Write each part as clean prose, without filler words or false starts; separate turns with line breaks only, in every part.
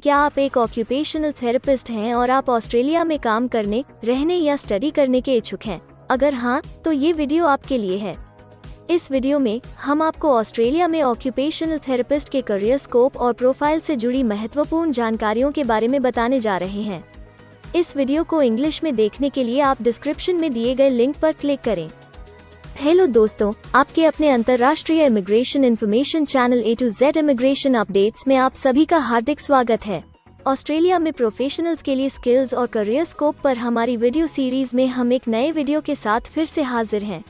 क्या आप एक ऑक्यूपेशनल थेरेपिस्ट हैं और आप ऑस्ट्रेलिया में काम करने, रहने या स्टडी करने के इच्छुक हैं? अगर हाँ, तो ये वीडियो आपके लिए है। इस वीडियो में हम आपको ऑस्ट्रेलिया में ऑक्यूपेशनल थेरेपिस्ट के करियर स्कोप और प्रोफाइल से जुड़ी महत्वपूर्ण जानकारियों के बारे में बताने जा रहे हैं। इस वीडियो को इंग्लिश में देखने के लिए आप डिस्क्रिप्शन में दिए गए लिंक पर क्लिक करें। हेलो दोस्तों, आपके अपने अंतर्राष्ट्रीय immigration information channel A to Z immigration updates में आप सभी का हार्दिक स्वागत है। ऑस्ट्रेलिया में प्रोफेशनल्स के लिए स्किल्स और करियर स्कोप पर हमारी वीडियो सीरीज में हम एक नए वीडियो के साथ फिर से हाजिर हैं।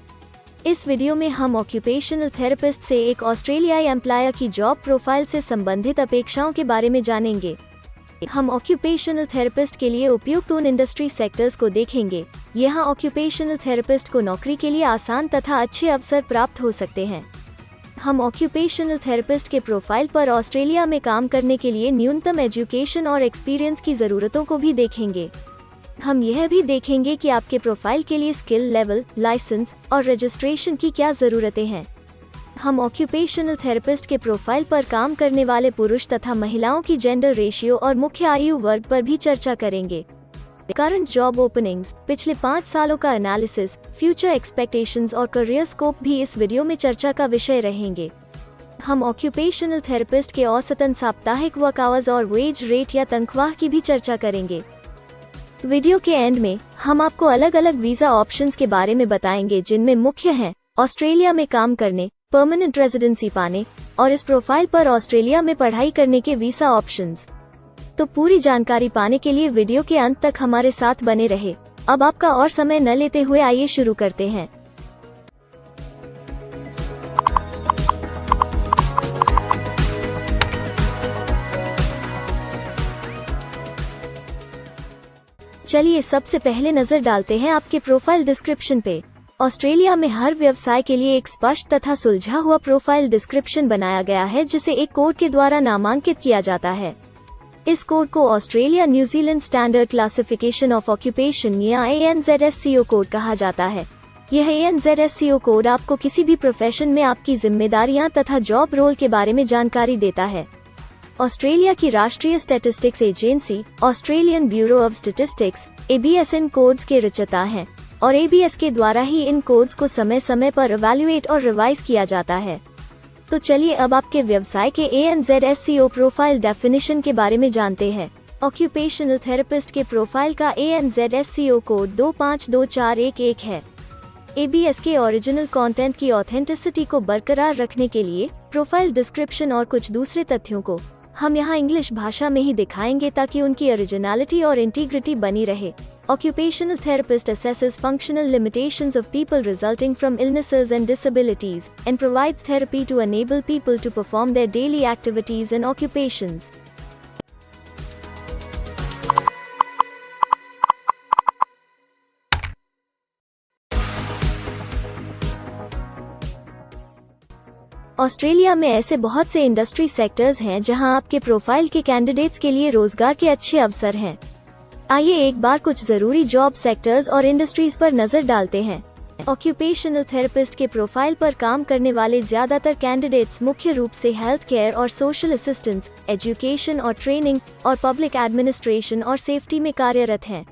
इस वीडियो में हम ऑक्यूपेशनल थेरेपिस्ट से एक ऑस्ट्रेलियाई एम्प्लॉयर की जॉब प्रोफाइल से संबंधित अपेक्षाओं के बारे में जानेंगे। हम ऑक्यूपेशनल थेरेपिस्ट के लिए उपयुक्त उन इंडस्ट्री सेक्टर्स को देखेंगे। यहाँ ऑक्यूपेशनल थेरेपिस्ट को नौकरी के लिए आसान तथा अच्छे अवसर प्राप्त हो सकते हैं। हम ऑक्यूपेशनल थेरेपिस्ट के प्रोफाइल पर ऑस्ट्रेलिया में काम करने के लिए न्यूनतम एजुकेशन और एक्सपीरियंस की ज़रूरतों को भी देखेंगे। हम यह भी देखेंगे कि आपके प्रोफाइल के लिए स्किल लेवल, लाइसेंस और रजिस्ट्रेशन की क्या ज़रूरतें हैं। हम ऑक्यूपेशनल थेरेपिस्ट के प्रोफाइल पर काम करने वाले पुरुष तथा महिलाओं की जेंडर रेशियो और मुख्य आयु वर्ग पर भी चर्चा करेंगे। करंट जॉब ओपनिंग्स, पिछले 5 सालों का एनालिसिस, फ्यूचर एक्सपेक्टेशंस और करियर स्कोप भी इस वीडियो में चर्चा का विषय रहेंगे। हम ऑक्यूपेशनल थेरेपिस्ट के औसतन साप्ताहिक वर्क आवर्स और वेज रेट या तनख्वाह की भी चर्चा करेंगे। वीडियो के एंड में हम आपको अलग अलग वीजा ऑप्शंस के बारे में बताएंगे, जिनमें मुख्य हैं ऑस्ट्रेलिया में काम करने, परमानेंट रेजिडेंसी पाने और इस प्रोफाइल पर ऑस्ट्रेलिया में पढ़ाई करने के वीसा ऑप्शंस। तो पूरी जानकारी पाने के लिए वीडियो के अंत तक हमारे साथ बने रहे। अब आपका और समय न लेते हुए आइए शुरू करते हैं। चलिए सबसे पहले नजर डालते हैं आपके प्रोफाइल डिस्क्रिप्शन पे। ऑस्ट्रेलिया में हर व्यवसाय के लिए एक स्पष्ट तथा सुलझा हुआ प्रोफाइल डिस्क्रिप्शन बनाया गया है, जिसे एक कोड के द्वारा नामांकित किया जाता है। इस कोड को Australia New Zealand standard classification of occupation या ANZSCO कोड कहा जाता है। यह ANZSCO कोड आपको किसी भी प्रोफेशन में आपकी जिम्मेदारियां तथा जॉब रोल के बारे में जानकारी देता है। ऑस्ट्रेलिया की राष्ट्रीय statistics agency Australian bureau of statistics ABS in codes के रचयिता हैं और ABS के द्वारा ही इन कोड्स को समय समय पर इवैल्यूएट और रिवाइज किया जाता है। तो चलिए अब आपके व्यवसाय के ANZSCO प्रोफाइल डेफिनेशन के बारे में जानते हैं। ऑक्यूपेशनल थेरेपिस्ट के प्रोफाइल का ANZSCO कोड 252411 है। ABS के ओरिजिनल कंटेंट की ऑथेंटिसिटी को बरकरार रखने के लिए प्रोफाइल डिस्क्रिप्शन और कुछ दूसरे तथ्यों को हम यहाँ इंग्लिश भाषा में ही दिखाएंगे, ताकि उनकी ओरिजिनलिटी और इंटीग्रिटी बनी रहे। Occupational therapist assesses functional limitations of people resulting from illnesses and disabilities, and provides therapy to enable people to perform their daily activities and occupations. Australia में ऐसे बहुत से इंडस्ट्री सेक्टर्स हैं जहां आपके प्रोफाइल के कैंडिडेट्स के लिए रोजगार के अच्छे अवसर हैं। आइए एक बार कुछ जरूरी जॉब सेक्टर्स और इंडस्ट्रीज पर नजर डालते हैं। ऑक्यूपेशनल थेरेपिस्ट के प्रोफाइल पर काम करने वाले ज्यादातर कैंडिडेट्स मुख्य रूप से हेल्थ केयर और सोशल असिस्टेंस, एजुकेशन और ट्रेनिंग और पब्लिक एडमिनिस्ट्रेशन और सेफ्टी में कार्यरत हैं।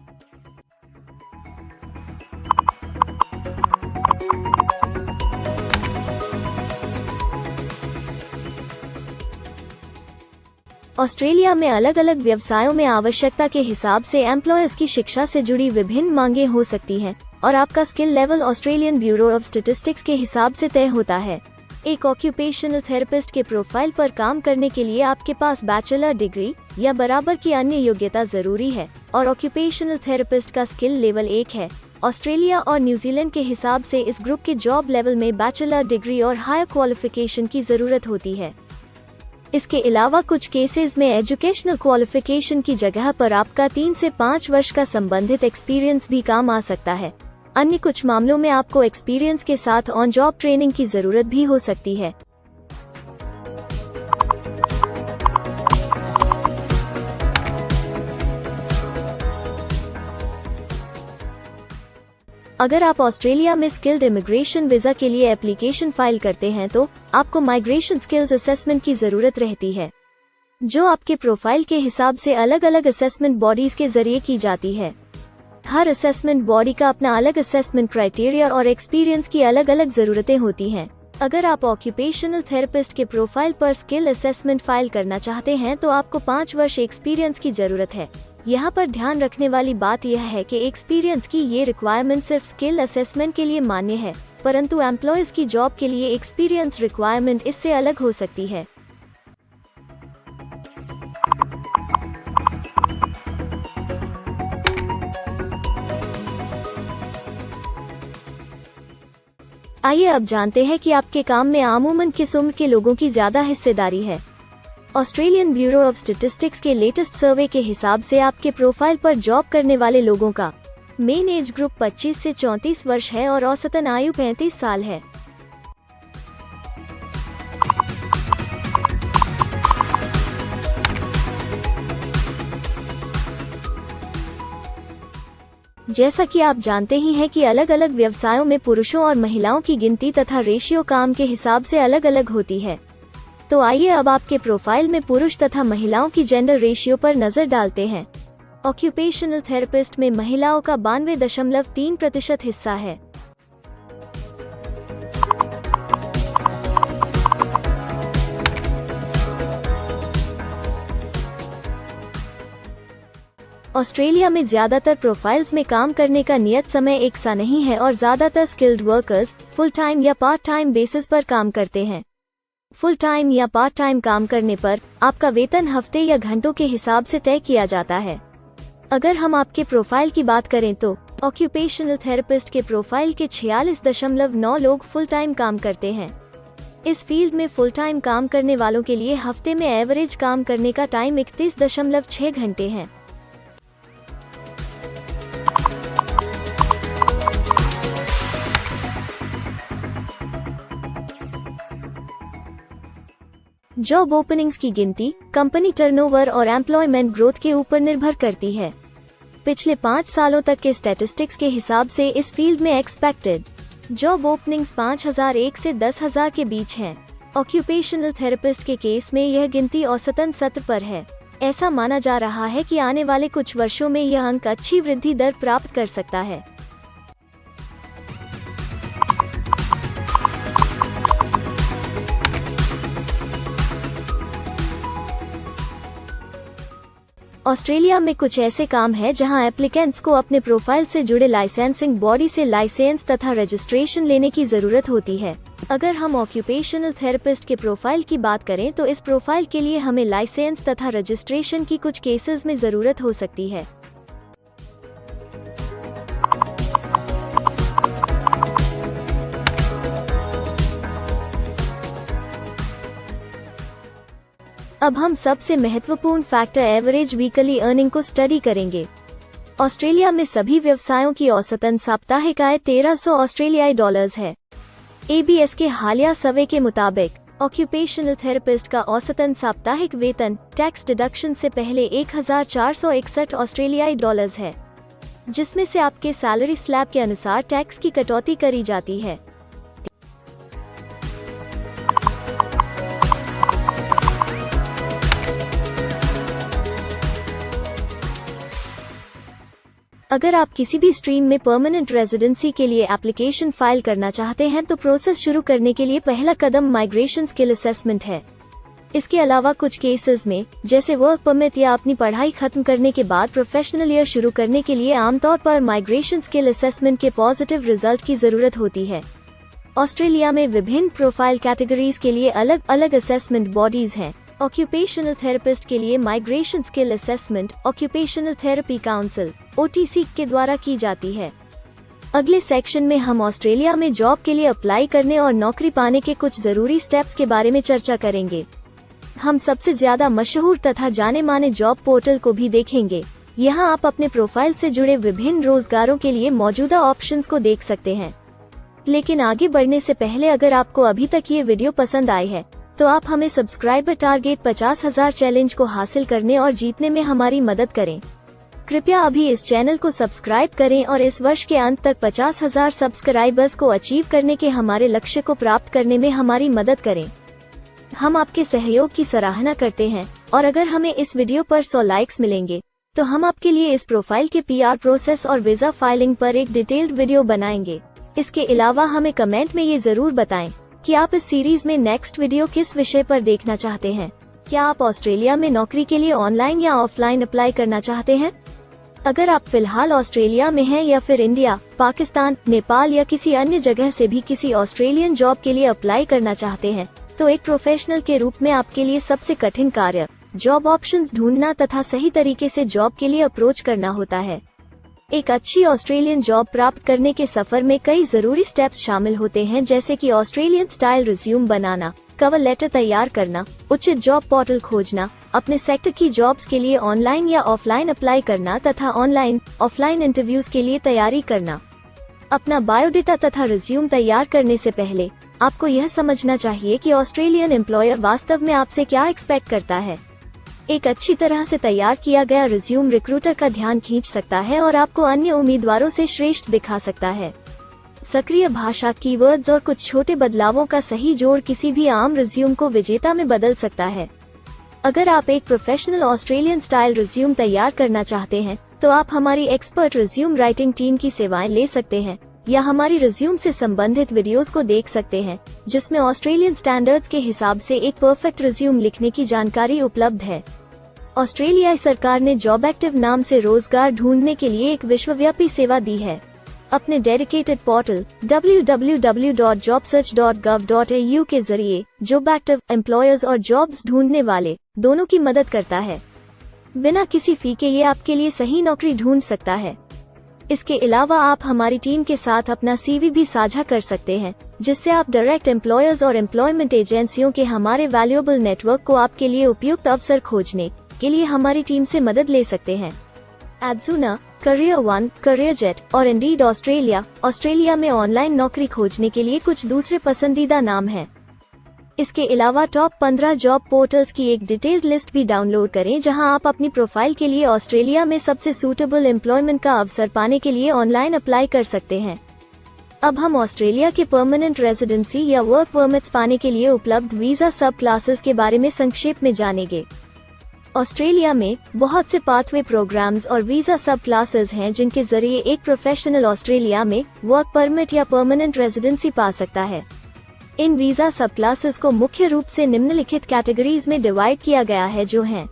ऑस्ट्रेलिया में अलग अलग व्यवसायों में आवश्यकता के हिसाब से एम्प्लॉयर्स की शिक्षा से जुड़ी विभिन्न मांगें हो सकती हैं और आपका skill level Australian bureau of statistics के हिसाब से तय होता है। एक ऑक्यूपेशनल थेरेपिस्ट के प्रोफाइल पर काम करने के लिए आपके पास बैचलर डिग्री या बराबर की अन्य योग्यता जरूरी है और ऑक्यूपेशनल थेरेपिस्ट का स्किल लेवल 1 है। ऑस्ट्रेलिया और न्यूजीलैंड के हिसाब से इस ग्रुप के जॉब लेवल में बैचलर डिग्री और हायर क्वालिफिकेशन की जरूरत होती है। इसके अलावा कुछ केसेस में एजुकेशनल क्वालिफिकेशन की जगह पर आपका 3 से 5 वर्ष का संबंधित एक्सपीरियंस भी काम आ सकता है। अन्य कुछ मामलों में आपको एक्सपीरियंस के साथ ऑन जॉब ट्रेनिंग की जरूरत भी हो सकती है। अगर आप ऑस्ट्रेलिया में स्किल्ड इमिग्रेशन वीजा के लिए एप्लीकेशन फाइल करते हैं तो आपको माइग्रेशन स्किल्स असेसमेंट की जरूरत रहती है। जो आपके प्रोफाइल के हिसाब से अलग अलग असेसमेंट बॉडीज के जरिए की जाती है। हर असेसमेंट बॉडी का अपना अलग असेसमेंट क्राइटेरिया और एक्सपीरियंस की अलग अलग ज़रूरतें होती हैं। अगर आप ऑक्यूपेशनल थेरेपिस्ट के प्रोफाइल पर स्किल असेसमेंट फाइल करना चाहते हैं तो आपको 5 वर्ष एक्सपीरियंस की ज़रूरत है। यहाँ पर ध्यान रखने वाली बात यह है कि एक्सपीरियंस की ये रिक्वायरमेंट सिर्फ स्किल असेसमेंट के लिए मान्य है, परंतु एम्प्लॉयज की जॉब के लिए एक्सपीरियंस रिक्वायरमेंट इससे अलग हो सकती है। आइए अब जानते हैं कि आपके काम में आमूमन किस उम्र के लोगों की ज्यादा हिस्सेदारी है। ऑस्ट्रेलियन ब्यूरो ऑफ स्टैटिस्टिक्स के लेटेस्ट सर्वे के हिसाब से आपके प्रोफाइल पर जॉब करने वाले लोगों का मेन एज ग्रुप 25 से 34 वर्ष है और औसतन आयु 35 साल है। जैसा कि आप जानते ही हैं कि अलग अलग व्यवसायों में पुरुषों और महिलाओं की गिनती तथा रेशियो काम के हिसाब से अलग अलग होती है। तो आइए अब आपके प्रोफाइल में पुरुष तथा महिलाओं की जेंडर रेशियो पर नजर डालते हैं। ऑक्यूपेशनल थेरेपिस्ट में महिलाओं का 92.3% हिस्सा है। ऑस्ट्रेलिया में ज्यादातर प्रोफाइल्स में काम करने का नियत समय एक सा नहीं है और ज्यादातर स्किल्ड वर्कर्स फुल टाइम या पार्ट टाइम बेसिस पर काम करते हैं। फुल टाइम या पार्ट टाइम काम करने पर आपका वेतन हफ्ते या घंटों के हिसाब से तय किया जाता है। अगर हम आपके प्रोफाइल की बात करें तो ऑक्यूपेशनल थेरेपिस्ट के प्रोफाइल के 46.9 लोग फुल टाइम काम करते हैं। इस फील्ड में फुल टाइम काम करने वालों के लिए हफ्ते में एवरेज काम करने का टाइम 31.6 घंटे है। जॉब ओपनिंग्स की गिनती कंपनी टर्नओवर और एम्प्लॉयमेंट ग्रोथ के ऊपर निर्भर करती है। पिछले 5 सालों तक के स्टैटिस्टिक्स के हिसाब से इस फील्ड में एक्सपेक्टेड जॉब ओपनिंग्स 5001 से 10,000 के बीच हैं। ऑक्यूपेशनल थेरेपिस्ट के केस में यह गिनती औसतन 7 पर है। ऐसा माना जा रहा है कि आने वाले कुछ वर्षों में यह अंक अच्छी वृद्धि दर प्राप्त कर सकता है। ऑस्ट्रेलिया में कुछ ऐसे काम हैं जहां एप्लीकेंट्स को अपने प्रोफाइल से जुड़े लाइसेंसिंग बॉडी से लाइसेंस तथा रजिस्ट्रेशन लेने की जरूरत होती है। अगर हम ऑक्यूपेशनल थेरेपिस्ट के प्रोफाइल की बात करें तो इस प्रोफाइल के लिए हमें लाइसेंस तथा रजिस्ट्रेशन की कुछ केसेस में जरूरत हो सकती है। अब हम सबसे महत्वपूर्ण फैक्टर एवरेज वीकली अर्निंग को स्टडी करेंगे। ऑस्ट्रेलिया में सभी व्यवसायों की औसतन साप्ताहिक आय 1300 ऑस्ट्रेलियाई डॉलर्स है। ABS के हालिया सर्वे के मुताबिक ऑक्यूपेशनल थेरेपिस्ट का औसतन साप्ताहिक वेतन टैक्स डिडक्शन से पहले 1461 ऑस्ट्रेलियाई डॉलर्स है, जिसमें से आपके सैलरी स्लैब के अनुसार टैक्स की कटौती करी जाती है। अगर आप किसी भी स्ट्रीम में परमानेंट रेजिडेंसी के लिए एप्लीकेशन फाइल करना चाहते हैं तो प्रोसेस शुरू करने के लिए पहला कदम माइग्रेशन स्किल असेसमेंट है। इसके अलावा कुछ केसेस में जैसे वर्क परमिट या अपनी पढ़ाई खत्म करने के बाद प्रोफेशनल ईयर शुरू करने के लिए आमतौर पर माइग्रेशन स्किल असेसमेंट के पॉजिटिव रिजल्ट की जरूरत होती है। ऑस्ट्रेलिया में विभिन्न प्रोफाइल कैटेगरीज के लिए अलग अलग असेसमेंट बॉडीज हैं। ऑक्यूपेशनल थेरेपिस्ट के लिए migration skill assessment occupational therapy council OTC के द्वारा की जाती है। अगले सेक्शन में हम ऑस्ट्रेलिया में जॉब के लिए अप्लाई करने और नौकरी पाने के कुछ जरूरी स्टेप्स के बारे में चर्चा करेंगे। हम सबसे ज्यादा मशहूर तथा जाने माने जॉब पोर्टल को भी देखेंगे। यहाँ आप अपने प्रोफाइल से जुड़े विभिन्न रोजगारों के लिए मौजूदा ऑप्शंस को देख सकते हैं। लेकिन आगे बढ़ने से पहले अगर आपको अभी तक ये वीडियो पसंद आई है तो आप हमें सब्सक्राइबर टारगेट 50,000 चैलेंज को हासिल करने और जीतने में हमारी मदद करें। कृपया अभी इस चैनल को सब्सक्राइब करें और इस वर्ष के अंत तक 50,000 सब्सक्राइबर्स को अचीव करने के हमारे लक्ष्य को प्राप्त करने में हमारी मदद करें। हम आपके सहयोग की सराहना करते हैं। और अगर हमें इस वीडियो पर 100 लाइक्स मिलेंगे तो हम आपके लिए इस प्रोफाइल के PR प्रोसेस और वीजा फाइलिंग पर एक डिटेल्ड वीडियो बनाएंगे। इसके अलावा हमें कमेंट में ये जरूर बताएं कि आप इस सीरीज में नेक्स्ट वीडियो किस विषय पर देखना चाहते हैं। क्या आप ऑस्ट्रेलिया में नौकरी के लिए ऑनलाइन या ऑफलाइन अप्लाई करना चाहते हैं? अगर आप फिलहाल ऑस्ट्रेलिया में हैं या फिर इंडिया, पाकिस्तान, नेपाल या किसी अन्य जगह से भी किसी ऑस्ट्रेलियन जॉब के लिए अप्लाई करना चाहते हैं, तो एक प्रोफेशनल के रूप में आपके लिए सबसे कठिन कार्य जॉब ऑप्शंस ढूंढना तथा सही तरीके से जॉब के लिए अप्रोच करना होता है। एक अच्छी ऑस्ट्रेलियन जॉब प्राप्त करने के सफर में कई जरूरी स्टेप्स शामिल होते हैं, जैसे कि ऑस्ट्रेलियन स्टाइल रिज्यूम बनाना, कवर लेटर तैयार करना, उचित जॉब पोर्टल खोजना, अपने सेक्टर की जॉब्स के लिए ऑनलाइन या ऑफलाइन अप्लाई करना तथा ऑनलाइन ऑफलाइन इंटरव्यूज के लिए तैयारी करना। अपना बायोडेटा तथा रिज्यूम तैयार करने से पहले आपको यह समझना चाहिए कि ऑस्ट्रेलियन एम्प्लॉयर वास्तव में आपसे क्या एक्सपेक्ट करता है। एक अच्छी तरह से तैयार किया गया रिज्यूम रिक्रूटर का ध्यान खींच सकता है और आपको अन्य उम्मीदवारों से श्रेष्ठ दिखा सकता है। सक्रिय भाषा, कीवर्ड्स और कुछ छोटे बदलावों का सही जोड़ किसी भी आम रिज्यूम को विजेता में बदल सकता है। अगर आप एक प्रोफेशनल ऑस्ट्रेलियन स्टाइल रिज्यूम तैयार करना चाहते हैं, तो आप हमारी एक्सपर्ट रिज्यूम राइटिंग टीम की सेवाएं ले सकते हैं या हमारी रिज्यूम से संबंधित वीडियोस को देख सकते हैं, जिसमें ऑस्ट्रेलियन स्टैंडर्ड्स के हिसाब से एक परफेक्ट रिज्यूम लिखने की जानकारी उपलब्ध है। ऑस्ट्रेलियाई सरकार ने जॉब एक्टिव नाम से रोजगार ढूंढने के लिए एक विश्वव्यापी सेवा दी है। अपने डेडिकेटेड पोर्टल www.jobsearch.gov.au के जरिए जॉब एक्टिव एम्प्लॉयर्स और जॉब्स ढूंढने वाले दोनों की मदद करता है। बिना किसी फी के ये आपके लिए सही नौकरी ढूंढ सकता है। इसके अलावा आप हमारी टीम के साथ अपना CV भी साझा कर सकते हैं, जिससे आप डायरेक्ट एम्प्लॉयर्स और एम्प्लॉयमेंट एजेंसियों के हमारे वैल्यूएबल नेटवर्क को आपके लिए उपयुक्त अवसर खोजने के लिए हमारी टीम से मदद ले सकते हैं। एडजुना, करियर वन, करियर जेट और इंडीड ऑस्ट्रेलिया में ऑनलाइन नौकरी खोजने के लिए कुछ दूसरे पसंदीदा नाम हैं। इसके अलावा टॉप 15 जॉब पोर्टल्स की एक डिटेल्ड लिस्ट भी डाउनलोड करें, जहां आप अपनी प्रोफाइल के लिए ऑस्ट्रेलिया में सबसे सूटेबल एम्प्लॉयमेंट का अवसर पाने के लिए ऑनलाइन अप्लाई कर सकते हैं। अब हम ऑस्ट्रेलिया के परमानेंट रेजिडेंसी या वर्क परमिट्स पाने के लिए उपलब्ध वीजा सब क्लासेस के बारे में संक्षेप में जानेंगे। ऑस्ट्रेलिया में बहुत से पाथवे प्रोग्राम्स और वीजा सब क्लासेस हैं, जिनके जरिए एक प्रोफेशनल ऑस्ट्रेलिया में वर्क परमिट या परमानेंट रेजिडेंसी पा सकता है। इन वीजा सब क्लासेस को मुख्य रूप से निम्नलिखित कैटेगरीज में डिवाइड किया गया है, जो हैं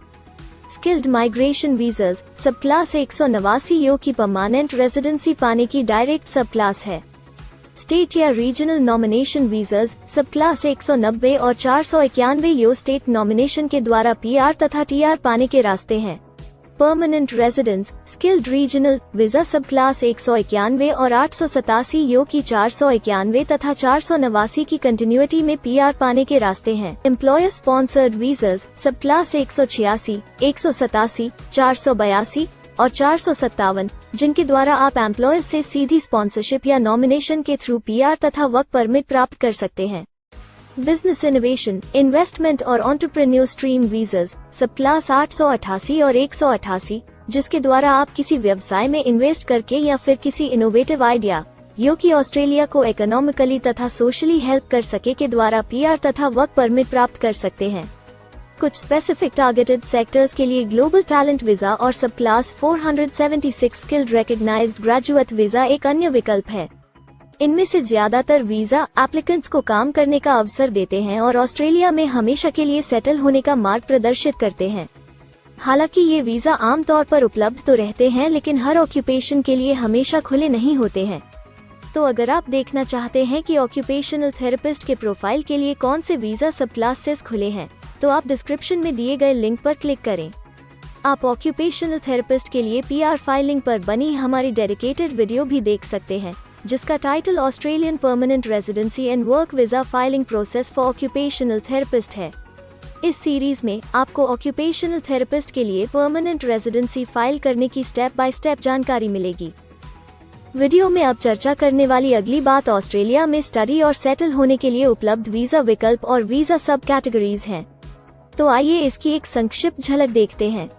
स्किल्ड माइग्रेशन वीजास सब क्लास 189 यो की परमानेंट रेजिडेंसी पाने की डायरेक्ट सब क्लास है। स्टेट या रीजनल नॉमिनेशन वीजास सब क्लास 190 और 491 यो स्टेट नॉमिनेशन के द्वारा PR तथा TR पाने के रास्ते हैं। Permanent residence skilled regional visa सब क्लास 191 और 887 यो की 491 तथा 489 की कंटिन्यूटी में PR पाने के रास्ते हैं। एम्प्लॉयर स्पॉन्सर्ड वीजास सब क्लास 186, 187, 482 और 457, जिनके द्वारा आप एम्प्लॉयर से सीधी स्पॉन्सरशिप या नॉमिनेशन के थ्रू PR तथा वर्क परमिट प्राप्त कर सकते हैं। बिजनेस इनोवेशन, इन्वेस्टमेंट और एंटरप्रेन्योर स्ट्रीम वीजास सब क्लास 888 और 188, जिसके द्वारा आप किसी व्यवसाय में इन्वेस्ट करके या फिर किसी इनोवेटिव आइडिया यो कि ऑस्ट्रेलिया को इकोनॉमिकली तथा सोशली हेल्प कर सके के द्वारा PR तथा वर्क परमिट प्राप्त कर सकते हैं। कुछ स्पेसिफिक टारगेटेड सेक्टर्स के लिए ग्लोबल टैलेंट वीजा और सब class 476 skilled recognised graduate visa एक अन्य विकल्प है। इनमें से ज्यादातर वीजा एप्लीकेंट्स को काम करने का अवसर देते हैं और ऑस्ट्रेलिया में हमेशा के लिए सेटल होने का मार्ग प्रदर्शित करते हैं। हालांकि ये वीजा आमतौर पर उपलब्ध तो रहते हैं, लेकिन हर ऑक्यूपेशन के लिए हमेशा खुले नहीं होते हैं। तो अगर आप देखना चाहते हैं कि ऑक्यूपेशनल थेरेपिस्ट के प्रोफाइल के लिए कौन से वीजा सब क्लासेस खुले हैं, तो आप डिस्क्रिप्शन में दिए गए लिंक पर क्लिक करें। आप ऑक्यूपेशनल थेरेपिस्ट के लिए PR फाइलिंग पर बनी हमारी डेडिकेटेड वीडियो भी देख सकते हैं, जिसका title Australian permanent residency and work visa filing process for occupational therapist है। इस सीरीज में आपको ऑक्यूपेशनल थेरेपिस्ट के लिए परमानेंट रेजिडेंसी फाइल करने की स्टेप बाय स्टेप जानकारी मिलेगी। वीडियो में अब चर्चा करने वाली अगली बात ऑस्ट्रेलिया में स्टडी और सेटल होने के लिए उपलब्ध वीजा विकल्प और वीजा सब कैटेगरीज हैं। तो आइए इसकी एक संक्षिप्त झलक देखते हैं।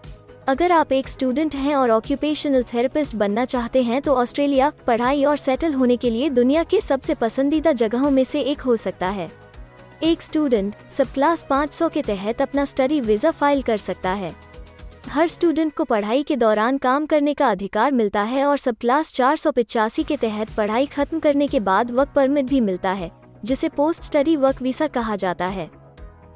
अगर आप एक स्टूडेंट हैं और ऑक्यूपेशनल थेरेपिस्ट बनना चाहते हैं, तो ऑस्ट्रेलिया पढ़ाई और सेटल होने के लिए दुनिया के सबसे पसंदीदा जगहों में से एक हो सकता है। एक स्टूडेंट सब क्लास 500 के तहत अपना स्टडी वीज़ा फाइल कर सकता है। हर स्टूडेंट को पढ़ाई के दौरान काम करने का अधिकार मिलता है और सब क्लास 485 के तहत पढ़ाई खत्म करने के बाद वर्क परमिट भी मिलता है, जिसे पोस्ट स्टडी वर्क वीज़ा कहा जाता है।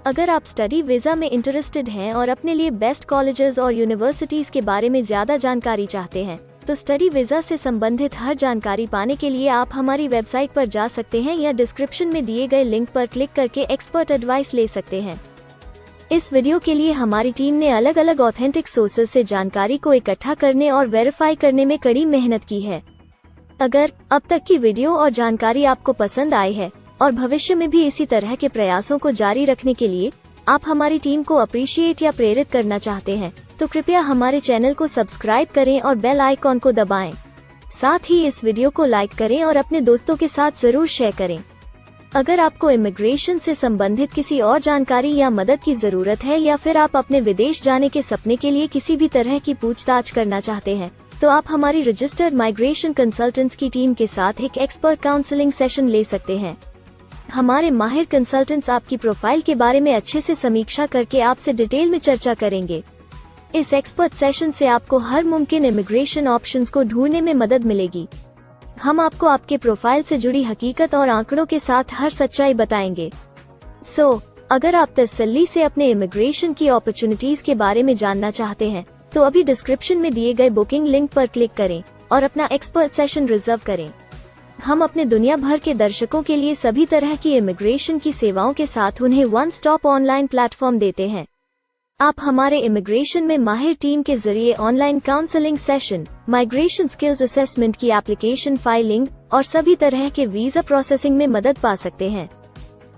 अगर आप स्टडी वीज़ा में इंटरेस्टेड हैं और अपने लिए बेस्ट कॉलेजेस और यूनिवर्सिटीज़ के बारे में ज़्यादा जानकारी चाहते हैं, तो स्टडी वीज़ा से संबंधित हर जानकारी पाने के लिए आप हमारी वेबसाइट पर जा सकते हैं या डिस्क्रिप्शन में दिए गए लिंक पर क्लिक करके एक्सपर्ट एडवाइस ले सकते हैं। इस वीडियो के लिए हमारी टीम ने अलग अलग ऑथेंटिक सोर्सेज से जानकारी को इकट्ठा करने और वेरीफाई करने में कड़ी मेहनत की है। अगर अब तक की वीडियो और जानकारी आपको पसंद आई है और भविष्य में भी इसी तरह के प्रयासों को जारी रखने के लिए आप हमारी टीम को अप्रिशिएट या प्रेरित करना चाहते हैं, तो कृपया हमारे चैनल को सब्सक्राइब करें और बेल आइकॉन को दबाएं। साथ ही इस वीडियो को लाइक करें और अपने दोस्तों के साथ जरूर शेयर करें। अगर आपको इमिग्रेशन से संबंधित किसी और जानकारी या मदद की जरूरत है या फिर आप अपने विदेश जाने के सपने के लिए किसी भी तरह की पूछताछ करना चाहते हैं, तो आप हमारी रजिस्टर्ड माइग्रेशन कंसल्टेंट्स की टीम के साथ एक एक्सपर्ट काउंसलिंग सेशन ले सकते हैं। हमारे माहिर कंसल्टेंट्स आपकी प्रोफाइल के बारे में अच्छे से समीक्षा करके आपसे डिटेल में चर्चा करेंगे। इस एक्सपर्ट सेशन से आपको हर मुमकिन इमिग्रेशन ऑप्शंस को ढूंढने में मदद मिलेगी। हम आपको आपके प्रोफाइल से जुड़ी हकीकत और आंकड़ों के साथ हर सच्चाई बताएंगे। अगर आप तसल्ली से अपने इमिग्रेशन की अपॉर्चुनिटीज के बारे में जानना चाहते हैं, तो अभी डिस्क्रिप्शन में दिए गए बुकिंग लिंक पर क्लिक करें और अपना एक्सपर्ट सेशन रिजर्व करें। हम अपने दुनिया भर के दर्शकों के लिए सभी तरह की इमिग्रेशन की सेवाओं के साथ उन्हें वन स्टॉप ऑनलाइन प्लेटफॉर्म देते हैं। आप हमारे इमिग्रेशन में माहिर टीम के जरिए online counselling session, migration skills assessment की एप्लीकेशन फाइलिंग और सभी तरह के वीजा प्रोसेसिंग में मदद पा सकते हैं।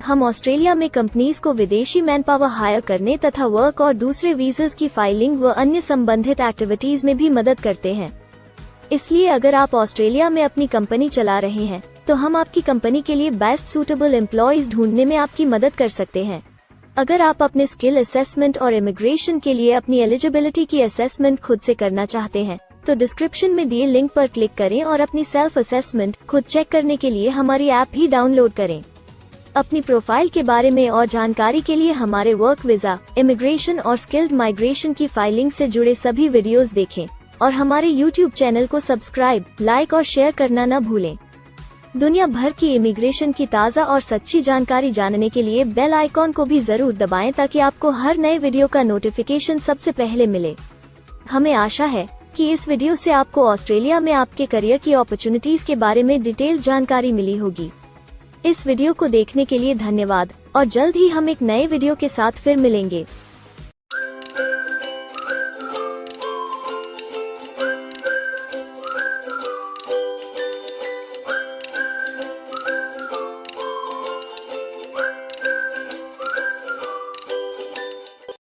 हम ऑस्ट्रेलिया में कंपनीज को विदेशी मैनपावर हायर करने तथा वर्क और दूसरे वीजास की फाइलिंग व अन्य संबंधित एक्टिविटीज में भी मदद करते हैं। इसलिए अगर आप ऑस्ट्रेलिया में अपनी कंपनी चला रहे हैं, तो हम आपकी कंपनी के लिए बेस्ट सूटेबल एम्प्लॉयज ढूंढने में आपकी मदद कर सकते हैं। अगर आप अपने स्किल असेसमेंट और इमिग्रेशन के लिए अपनी एलिजिबिलिटी की असेसमेंट खुद से करना चाहते हैं, तो डिस्क्रिप्शन में दिए लिंक पर क्लिक करें और अपनी सेल्फ असेसमेंट खुद चेक करने के लिए हमारी ऐप भी डाउनलोड करें। अपनी प्रोफाइल के बारे में और जानकारी के लिए हमारे वर्क वीजा, इमिग्रेशन और स्किल्ड माइग्रेशन की फाइलिंग से जुड़े सभी वीडियोस देखें और हमारे YouTube चैनल को सब्सक्राइब, लाइक और शेयर करना न भूलें। दुनिया भर की इमिग्रेशन की ताज़ा और सच्ची जानकारी जानने के लिए बेल आइकॉन को भी जरूर दबाएं ताकि आपको हर नए वीडियो का नोटिफिकेशन सबसे पहले मिले। हमें आशा है कि इस वीडियो से आपको ऑस्ट्रेलिया में आपके करियर की अपॉर्चुनिटीज के बारे में डिटेल जानकारी मिली होगी। इस वीडियो को देखने के लिए धन्यवाद और जल्द ही हम एक नए वीडियो के साथ फिर मिलेंगे।